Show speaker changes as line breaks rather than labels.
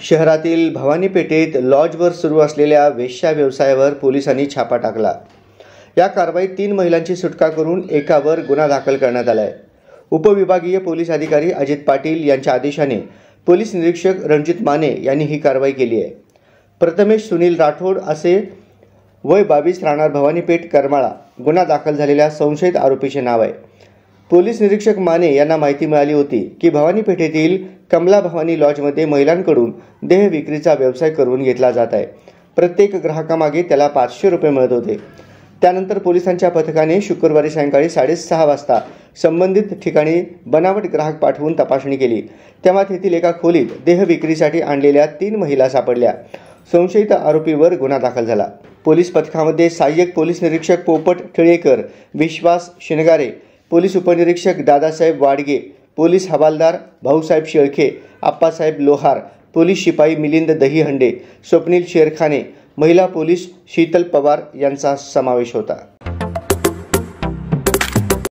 शहरातील भवानी पेठेत लॉजवर सुरू असलेल्या वेश्या व्यवसायावर पोलिसांनी छापा टाकला। या कारवाईत 3 महिलांची सुटका करून एकावर गुन्हा दाखल करण्यात आला आहे। उपविभागीय पोलीस अधिकारी अजित पाटील यांच्या आदेशाने पोलीस निरीक्षक रणजित माने यांनी ही कारवाई केली आहे। प्रथमेश सुनील राठोड असे वय 22 राहणार भवानी पेठ करमाळा गुन्हा दाखल झालेल्या संशयित आरोपीचे नाव आहे। पोलीस निरीक्षक माने यांना माहिती मिळाली होती की भवानी पेठेतील कमला भवानी लॉजमध्ये महिलांकडून देह विक्रीचा व्यवसाय करून घेतला जात आहे। प्रत्येक ग्राहकामागे त्याला 500 रुपये मिळत होते। त्यानंतर पोलिसांच्या पथकाने शुक्रवारी सायंकाळी 6:30 वाजता संबंधित ठिकाणी बनावट ग्राहक पाठवून तपासणी केली, तेव्हा तेथील एका खोलीत देह विक्रीसाठी आणलेल्या 3 महिला सापडल्या। संशयित आरोपीवर गुन्हा दाखल झाला। पोलीस पथकामध्ये सहाय्यक पोलीस निरीक्षक पोपट टिळेकर, विश्वास शिनगारे, पोलीस उपनिरीक्षक दादासाहेब वाडगे, पोलीस हवालदार भाऊसाहेब शेळके, आप्पासाहेब लोहार, पोलीस शिपाई मिलिंद दहीहंडे, स्वप्नील शेरखाने, महिला पोलीस शीतल पवार यांचा समावेश होता।